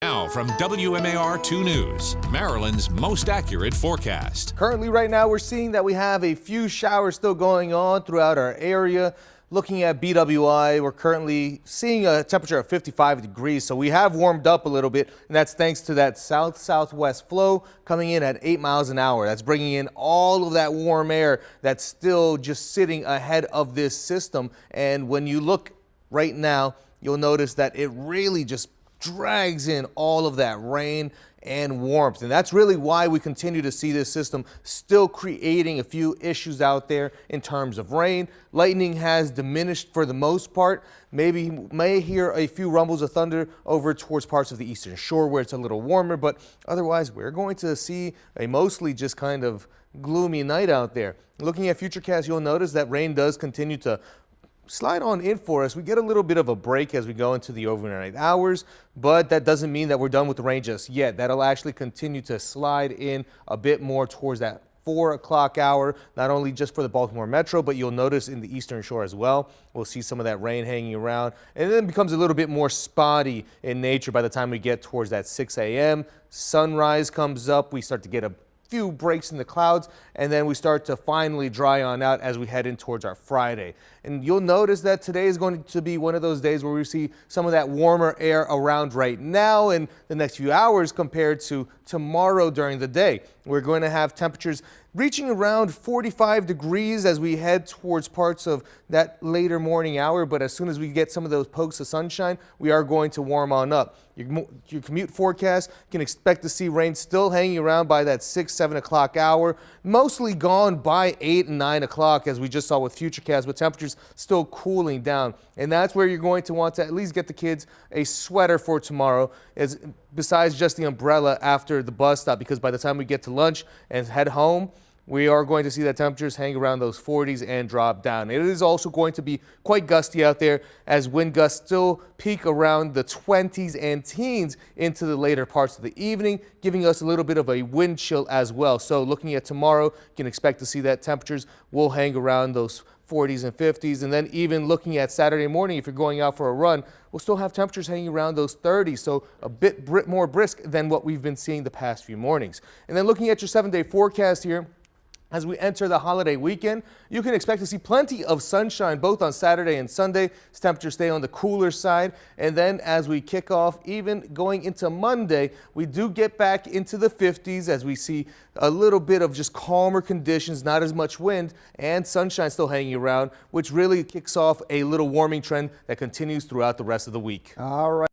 Now from WMAR-2 News, Maryland's most accurate forecast. Currently right now we're seeing that we have a few showers still going on throughout our area. Looking at BWI, we're currently seeing a temperature of 55 degrees, so we have warmed up a little bit, and that's thanks to that south-southwest flow coming in at 8 miles an hour. That's bringing in all of that warm air that's still just sitting ahead of this system. And when you look right now, you'll notice that it really just drags in all of that rain and warmth, and that's really why we continue to see this system still creating a few issues out there in terms of rain. Lightning has diminished for the most part. Maybe you may hear a few rumbles of thunder over towards parts of the eastern shore where it's a little warmer, but otherwise we're going to see a mostly just kind of gloomy night out there. Looking at Futurecast, you'll notice that rain does continue to slide on in for us. We get a little bit of a break as we go into the overnight hours, but that doesn't mean that we're done with the rain just yet. That'll actually continue to slide in a bit more towards that 4 o'clock hour, not only just for the Baltimore Metro, but you'll notice in the Eastern Shore as well. We'll see some of that rain hanging around, and then it becomes a little bit more spotty in nature by the time we get towards that 6 a.m. Sunrise comes up, we start to get a few breaks in the clouds, and then we start to finally dry on out as we head in towards our Friday. And you'll notice that today is going to be one of those days where we see some of that warmer air around right now in the next few hours compared to tomorrow during the day. We're going to have temperatures reaching around 45 degrees as we head towards parts of that later morning hour, but as soon as we get some of those pokes of sunshine, we are going to warm on up. Your commute forecast, you can expect to see rain still hanging around by that 6, 7 o'clock hour, mostly gone by 8 and 9 o'clock as we just saw with Futurecast, but temperatures still cooling down. And that's where you're going to want to at least get the kids a sweater for tomorrow, besides just the umbrella after the bus stop, because by the time we get to lunch and head home, we are going to see that temperatures hang around those 40s and drop down. It is also going to be quite gusty out there as wind gusts still peak around the 20s and teens into the later parts of the evening, giving us a little bit of a wind chill as well. So looking at tomorrow, you can expect to see that temperatures will hang around those 40s and 50s. And then even looking at Saturday morning, if you're going out for a run, we'll still have temperatures hanging around those 30s, so a bit more brisk than what we've been seeing the past few mornings. And then looking at your 7-day forecast here, as we enter the holiday weekend, you can expect to see plenty of sunshine both on Saturday and Sunday. Temperatures stay on the cooler side. And then as we kick off, even going into Monday, we do get back into the 50s as we see a little bit of just calmer conditions, not as much wind, and sunshine still hanging around, which really kicks off a little warming trend that continues throughout the rest of the week. All right.